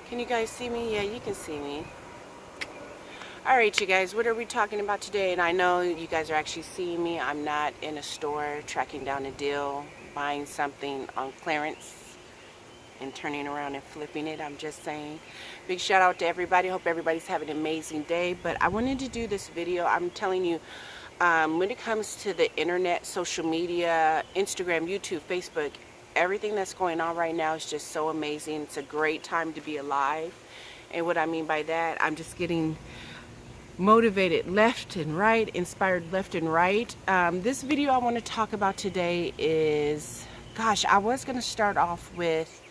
Can you guys see me? Yeah, you can see me. Alright, you guys, what are we talking about today? And I know you guys are actually seeing me. I'm not in a store tracking down a deal, buying something on clearance and turning around and flipping it. I'm just saying. Big shout out to everybody. Hope everybody's having an amazing day. But I wanted to do this video. I'm telling you, when it comes to the internet, social media, Instagram, YouTube, Facebook, everything that's going on right now is just so amazing. It's a great time to be alive. And what I mean by that, I'm just getting motivated left and right, inspired left and right. This video I want to talk about today is, gosh, I was going to start off with,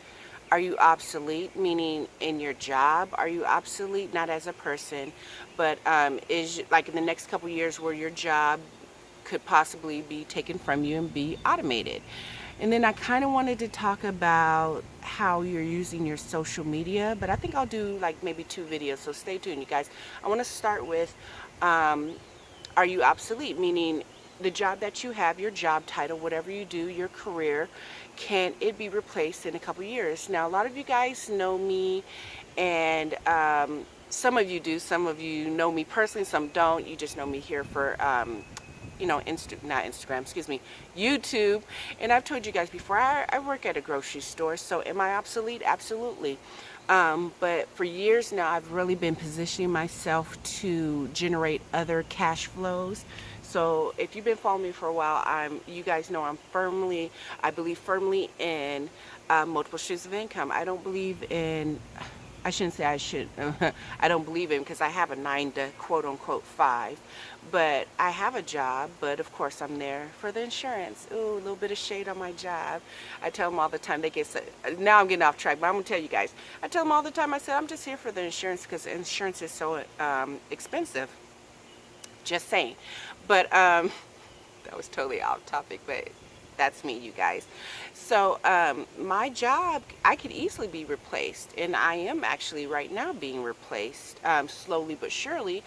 are you obsolete? Meaning in your job, are you obsolete? Not as a person, but is like in the next couple years where your job could possibly be taken from you and be automated. And then I kind of wanted to talk about how you're using your social media, but I think I'll do like maybe 2 videos, so stay tuned, you guys. I want to start with, are you obsolete? Meaning the job that you have, your job title, whatever you do, your career, can it be replaced in a couple years? Now, a lot of you guys know me, and some of you do, some of you know me personally, some don't. You just know me here for you know, not Instagram, excuse me, YouTube. And I've told you guys before, I work at a grocery store, so am I obsolete? Absolutely. But for years now, I've really been positioning myself to generate other cash flows. So if you've been following me for a while, you guys know I believe firmly in multiple streams of income. I don't believe in, I shouldn't say I should, I don't believe in, because I have a 9 to quote unquote 5, but I have a job, but of course I'm there for the insurance. Ooh, a little bit of shade on my job. I tell them all the time, they get, now I'm getting off track, but I'm gonna tell you guys, I tell them all the time, I said, I'm just here for the insurance because insurance is so expensive. Just saying. But that was totally off topic, but that's me, you guys. So my job, I could easily be replaced, and I am actually right now being replaced, slowly but surely.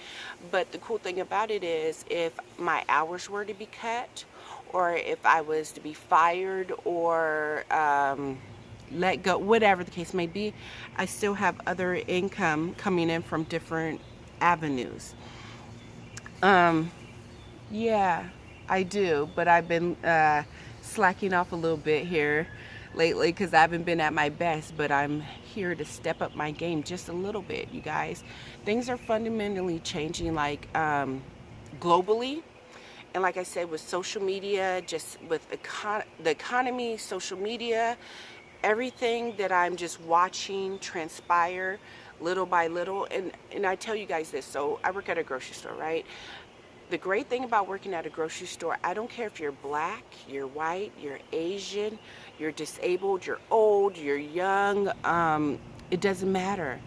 But the cool thing about it is, if my hours were to be cut, or if I was to be fired, or let go, whatever the case may be, I still have other income coming in from different avenues. Yeah, I do, but I've been slacking off a little bit here lately because I haven't been at my best, but I'm here to step up my game just a little bit, you guys. Things are fundamentally changing, like globally, and like I said, with social media, just with the economy, social media, everything that I'm just watching transpire little by little. And I tell you guys this, so I work at a grocery store, right? The great thing about working at a grocery store, I don't care if you're black, you're white, you're Asian, you're disabled, you're old, you're young, it doesn't matter.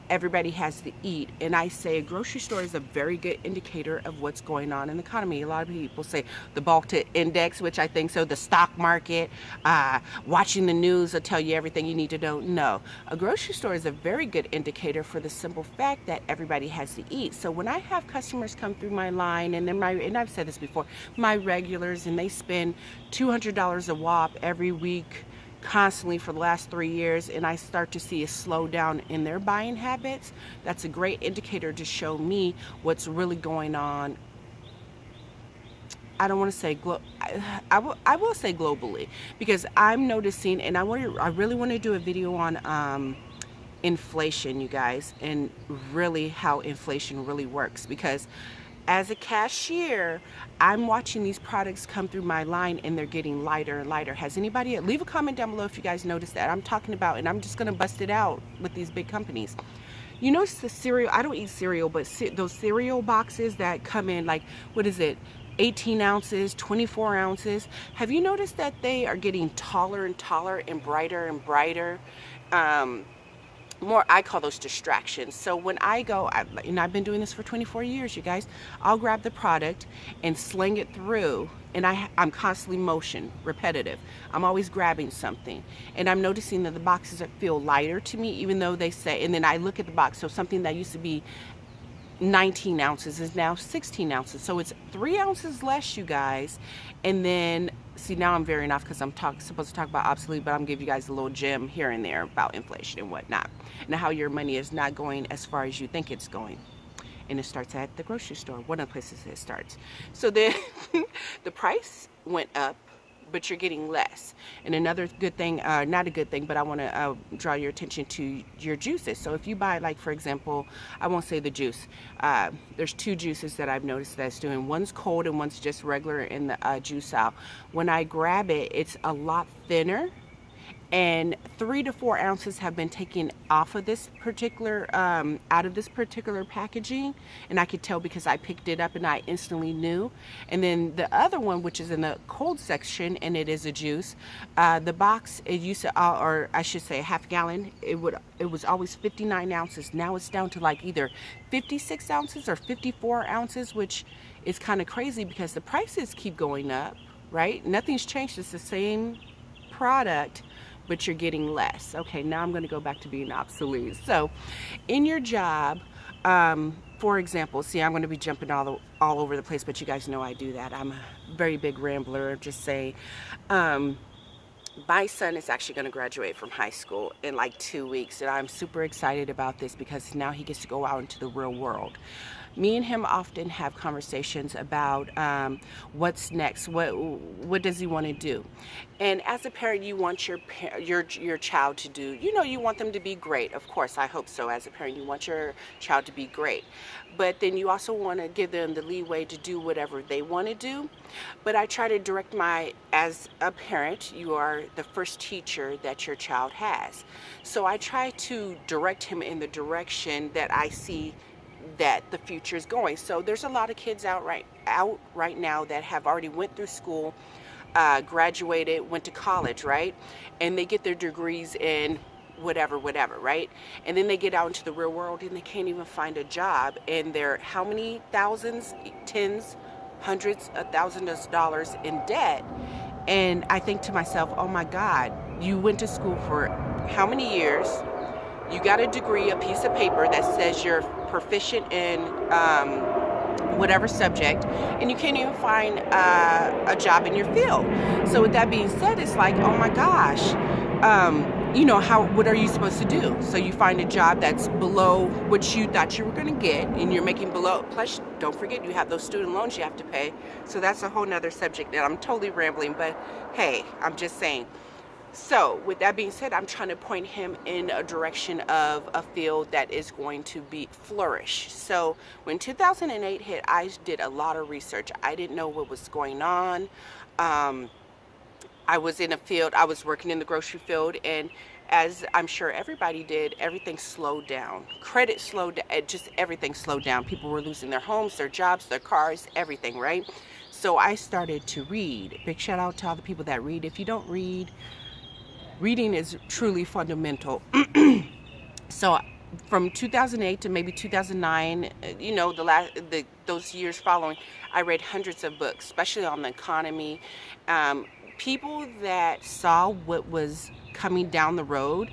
Everybody has to eat. And I say a grocery store is a very good indicator of what's going on in the economy. A lot of people say the Baltic Index, which I think so, the stock market, watching the news will tell you everything you need to know. No, a grocery store is a very good indicator for the simple fact that everybody has to eat. So when I have customers come through my line, and then and I've said this before, my regulars, and they spend $200 a whop every week, constantly for the last 3 years, and I start to see a slowdown in their buying habits, that's a great indicator to show me what's really going on. I don't want to say I will say globally, because I'm noticing, and I really want to do a video on inflation, you guys, and really how inflation really works. Because as a cashier, I'm watching these products come through my line, and they're getting lighter and lighter. Has anybody, leave a comment down below if you guys noticed that. I'm talking about, and I'm just going to bust it out with these big companies. You notice the cereal, I don't eat cereal, but those cereal boxes that come in, like, what is it, 18 ounces, 24 ounces. Have you noticed that they are getting taller and taller and brighter? More, I call those distractions. So when I go, and I've been doing this for 24 years, you guys, I'll grab the product and sling it through, and I'm constantly repetitive. I'm always grabbing something, and I'm noticing that the boxes feel lighter to me, even though they say, and then I look at the box, so something that used to be 19 ounces is now 16 ounces. So it's 3 ounces less, you guys. And then see, now I'm veering off because I'm supposed to talk about obsolete, but I'm giving you guys a little gem here and there about inflation and whatnot, and how your money is not going as far as you think it's going. And it starts at the grocery store, one of the places it starts. So then the price went up, but you're getting less. And another good thing, not a good thing, but I want to draw your attention to your juices. So if you buy, like, for example, I won't say the juice. There's two juices that I've noticed that's doing. One's cold and one's just regular in the juice aisle. When I grab it, it's a lot thinner. And 3 to 4 ounces have been taken off of this particular, out of this particular packaging. And I could tell because I picked it up and I instantly knew. And then the other one, which is in the cold section, and it is a juice, the box, it used to, or I should say a half gallon, it was always 59 ounces. Now it's down to like either 56 ounces or 54 ounces, which is kind of crazy because the prices keep going up, right? Nothing's changed. It's the same product, but you're getting less. Okay, now I'm going to go back to being obsolete. So in your job, for example, see, I'm going to be jumping all over the place, but you guys know I do that. I'm a very big rambler. Just say, my son is actually going to graduate from high school in like 2 weeks, and I'm super excited about this because now he gets to go out into the real world. Me and him often have conversations about what's next, what does he want to do, and as a parent, you want your child to do, you want them to be great. Of course, I hope so. As a parent, you want your child to be great, but then you also want to give them the leeway to do whatever they want to do. But I try to direct as a parent, you are the first teacher that your child has, so I try to direct him in the direction that I see that the future is going. So there's a lot of kids out right now that have already went through school, graduated, went to college, right? And they get their degrees in whatever, right? And then they get out into the real world and they can't even find a job. And they're how many thousands, tens, hundreds of thousands of dollars in debt. And I think to myself, oh my God, you went to school for how many years? You got a degree, a piece of paper that says you're proficient in whatever subject, and you can't even find a job in your field. So with that being said, it's like, oh my gosh, what are you supposed to do? So you find a job that's below what you thought you were going to get, and you're making below. Plus, don't forget, you have those student loans you have to pay. So that's a whole nother subject that I'm totally rambling, but hey, I'm just saying. So with that being said, I'm trying to point him in a direction of a field that is going to flourish. So when 2008 hit, I did a lot of research. I didn't know what was going on. I was in a field, I was working in the grocery field, and as I'm sure everybody did, everything slowed down. Credit slowed down, just everything slowed down. People were losing their homes, their jobs, their cars, everything, right? So I started to read. Big shout out to all the people that read. If you don't read, reading is truly fundamental. So from 2008 to maybe 2009, those years following, I read hundreds of books, especially on the economy. People that saw what was coming down the road,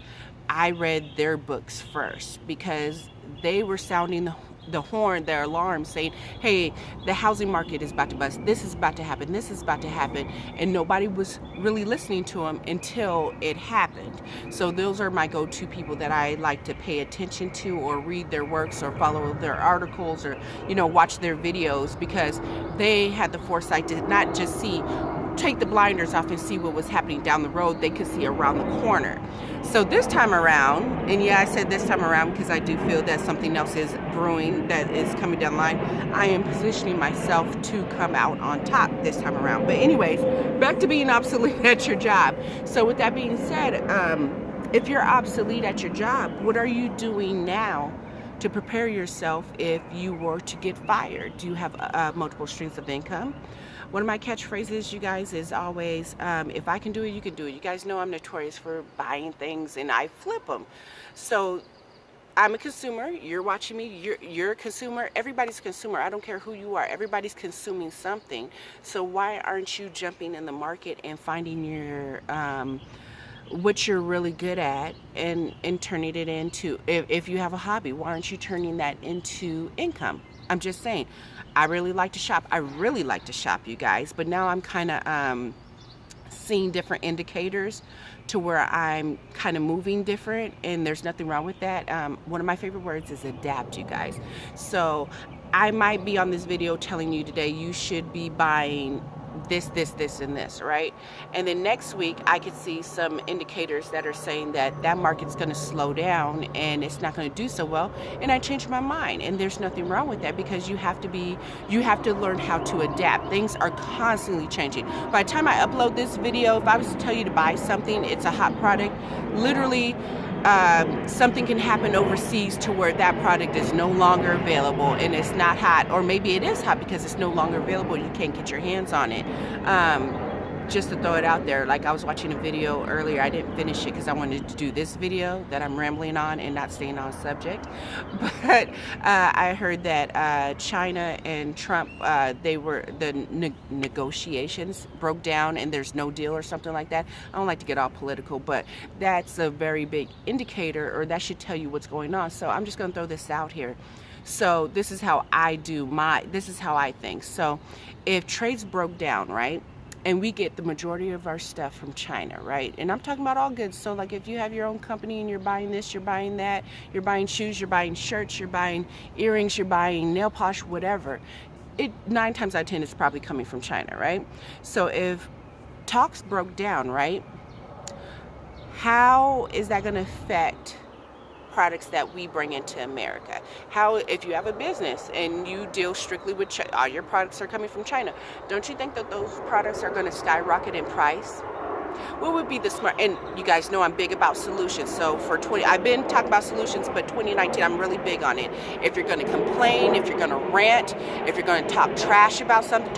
I read their books first because they were sounding the horn, their alarm, saying, hey, the housing market is about to bust, this is about to happen, this is about to happen, and nobody was really listening to them until it happened. So those are my go-to people that I like to pay attention to, or read their works, or follow their articles, or watch their videos, because they had the foresight to not just take the blinders off and see what was happening down the road. They could see around the corner. So this time around, and yeah, I said this time around because I do feel that something else is brewing that is coming down the line. I am positioning myself to come out on top this time around. But anyways, back to being obsolete at your job. So with that being said, if you're obsolete at your job, what are you doing now to prepare yourself if you were to get fired? Do you have multiple streams of income? One of my catchphrases, you guys, is always, if I can do it, you can do it. You guys know I'm notorious for buying things and I flip them. So I'm a consumer. You're watching me. You're a consumer. Everybody's a consumer. I don't care who you are. Everybody's consuming something. So why aren't you jumping in the market and finding your what you're really good at and turning it into, if you have a hobby, why aren't you turning that into income? I'm just saying. I really like to shop. You guys. But now I'm kind of seeing different indicators to where I'm kind of moving different, and there's nothing wrong with that. One of my favorite words is adapt, you guys. So I might be on this video telling you today you should be buying this, and this, right? And then next week I could see some indicators that are saying that that market's going to slow down and it's not going to do so well, and I change my mind. And there's nothing wrong with that, because you have to learn how to adapt. Things are constantly changing. By the time I upload this video, if I was to tell you to buy something, it's a hot product, literally something can happen overseas to where that product is no longer available and it's not hot, or maybe it is hot because it's no longer available, you can't get your hands on it. Just to throw it out there, like I was watching a video earlier, I didn't finish it because I wanted to do this video that I'm rambling on and not staying on subject, but I heard that China and Trump, the negotiations broke down and there's no deal or something like that. I don't like to get all political, but that's a very big indicator, or that should tell you what's going on. So I'm just going to throw this out here. So this is how I this is how I think. So if trades broke down, right, and we get the majority of our stuff from China, right? And I'm talking about all goods. So like if you have your own company and you're buying this, you're buying that, you're buying shoes, you're buying shirts, you're buying earrings, you're buying nail polish, whatever, 9 times out of 10 is probably coming from China, right? So if talks broke down, right, how is that going to affect products that we bring into America? How, if you have a business and you deal strictly with all your products are coming from China, don't you think that those products are going to skyrocket in price? What would be the smart, and you guys know I'm big about solutions, so I've been talking about solutions, but 2019 I'm really big on it. If you're going to complain, if you're going to rant, if you're going to talk trash about something,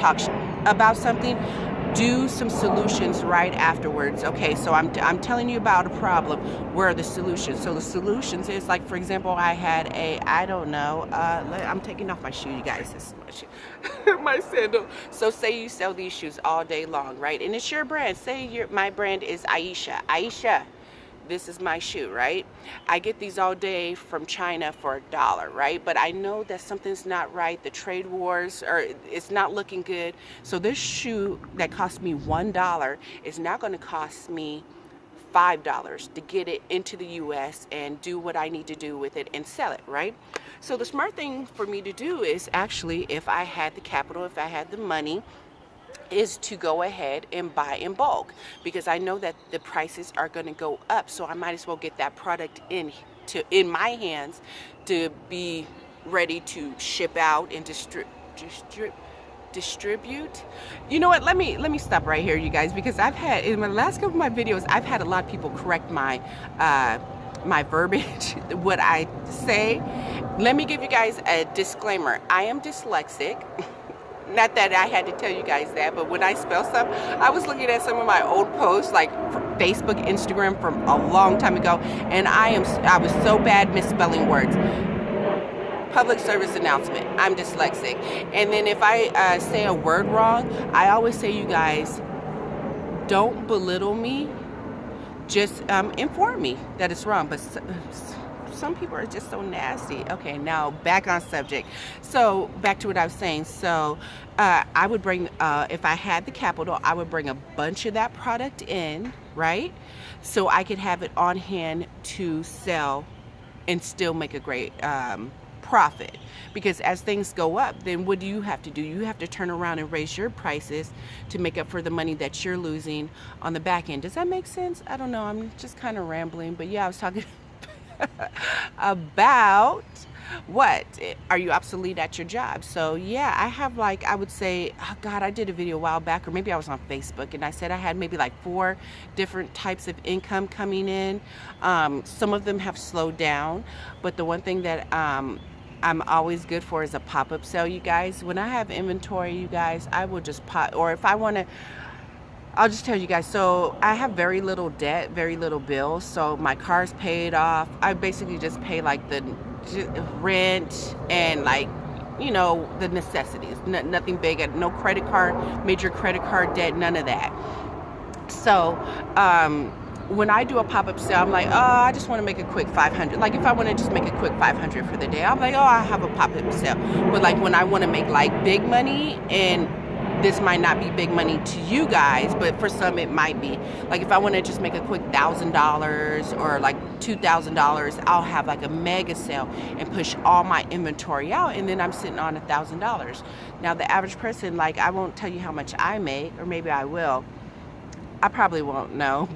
do some solutions right afterwards. Okay, so I'm telling you about a problem. Where are the solutions? So the solutions is, like, for example, I had I'm taking off my shoe, you guys. This is my shoe. My sandal. So say you sell these shoes all day long, right? And it's your brand. Say my brand is Aisha. This is my shoe, right? I get these all day from China for $1, right? But I know that something's not right. The trade wars, or it's not looking good. So this shoe that cost me $1 is now going to cost me $5 to get it into the US and do what I need to do with it and sell it, right? So the smart thing for me to do is actually, if I had the capital, if I had the money, is to go ahead and buy in bulk, because I know that the prices are going to go up. So I might as well get that product in my hands to be ready to ship out and distribute. You know what? Let me stop right here, you guys, because I've had, in my last couple of my videos, I've had a lot of people correct my my verbiage, what I say. Let me give you guys a disclaimer. I am dyslexic. Not that I had to tell you guys that, but when I spell stuff, I was looking at some of my old posts, like Facebook, Instagram, from a long time ago, and I was so bad misspelling words. Public service announcement, I'm dyslexic. And then if I say a word wrong, I always say, you guys, don't belittle me, just inform me that it's wrong. But some people are just so nasty. Okay, now back on subject. So back to what I was saying. So I would bring, if I had the capital, I would bring a bunch of that product in, right? So I could have it on hand to sell and still make a great profit. Because as things go up, then what do you have to do? You have to turn around and raise your prices to make up for the money that you're losing on the back end. Does that make sense? I don't know. I'm just kind of rambling. But yeah, I was talking about what are you obsolete at your job. So yeah, I have, like, I would say, oh God, I did a video a while back, or maybe I was on Facebook, and I said I had maybe like 4 different types of income coming in. Some of them have slowed down, but the one thing that I'm always good for is a pop-up sale, you guys. When I have inventory, you guys, I will just pop, or if I want to, I'll just tell you guys. So I have very little debt, very little bills. So my car's paid off. I basically just pay like the rent and, like, you know, the necessities. Nothing big. No credit card, major credit card debt, none of that. So when I do a pop-up sale, I'm like, oh, I just want to make a quick 500. Like, if I want to just make a quick 500 for the day, I'm like, oh, I have a pop-up sale. But like when I want to make like big money, and this might not be big money to you guys, but for some it might be. Like if I want to just make a quick $1,000 or like $2,000, I'll have like a mega sale and push all my inventory out, and then I'm sitting on $1,000. Now the average person, like, I won't tell you how much I make, or maybe I will. I probably won't know,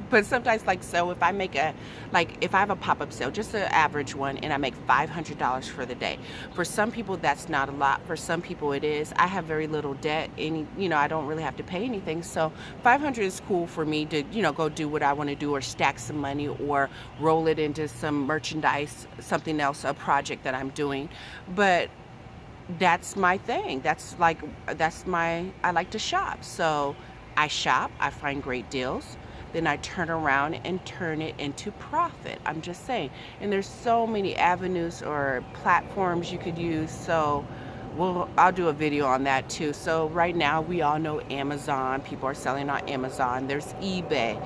but sometimes, like, so if I make if I have a pop-up sale, just an average one, and I make $500 for the day. For some people, that's not a lot. For some people, it is. I have very little debt, and, I don't really have to pay anything. So 500 is cool for me to, go do what I want to do, or stack some money, or roll it into some merchandise, something else, a project that I'm doing. But that's my thing. I like to shop. So I shop, I find great deals, then I turn around and turn it into profit. I'm just saying. And there's so many avenues or platforms you could use. So I'll do a video on that too. So right now we all know Amazon. People are selling on Amazon. There's eBay.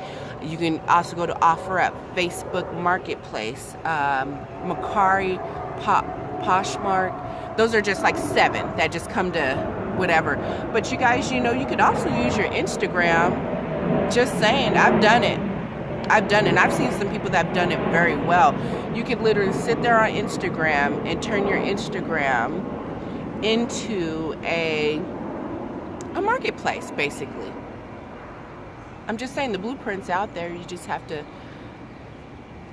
You can also go to OfferUp, Facebook Marketplace, Mercari, Poshmark. Those are just like 7 that just come to whatever. But you guys, you could also use your Instagram. Just saying, I've done it. I've seen some people that have done it very well. You could literally sit there on Instagram and turn your Instagram into a marketplace, basically. I'm just saying, the blueprint's out there. You just have to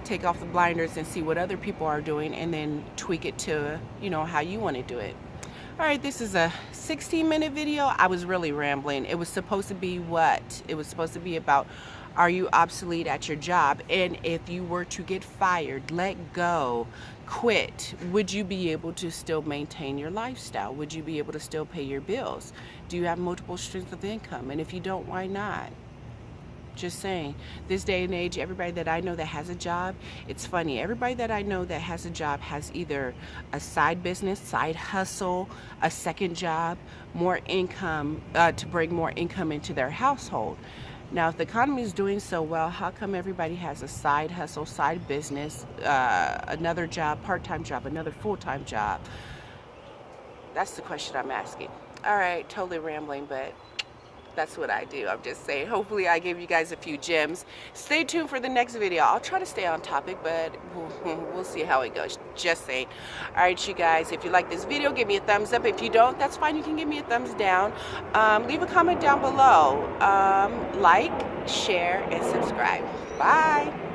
take off the blinders and see what other people are doing, and then tweak it to, how you want to do it. All right, this is a 16-minute video. I was really rambling. It was supposed to be what? It was supposed to be about, are you obsolete at your job? And if you were to get fired, let go, quit, would you be able to still maintain your lifestyle? Would you be able to still pay your bills? Do you have multiple streams of income? And if you don't, why not? Just saying, this day and age, everybody that I know that has a job, it's funny, everybody that I know that has a job has either a side business, side hustle, a second job, more income, to bring more income into their household. Now, if the economy is doing so well, how come everybody has a side hustle, side business, another job, part-time job, another full-time job? That's the question I'm asking. All right, totally rambling, but that's what I do. I'm just saying, hopefully I gave you guys a few gems. Stay tuned for the next video. I'll try to stay on topic, but we'll see how it goes. Just saying. All right, you guys, if you like this video, give me a thumbs up. If you don't, that's fine. You can give me a thumbs down. Leave a comment down below. Like, share, and subscribe. Bye.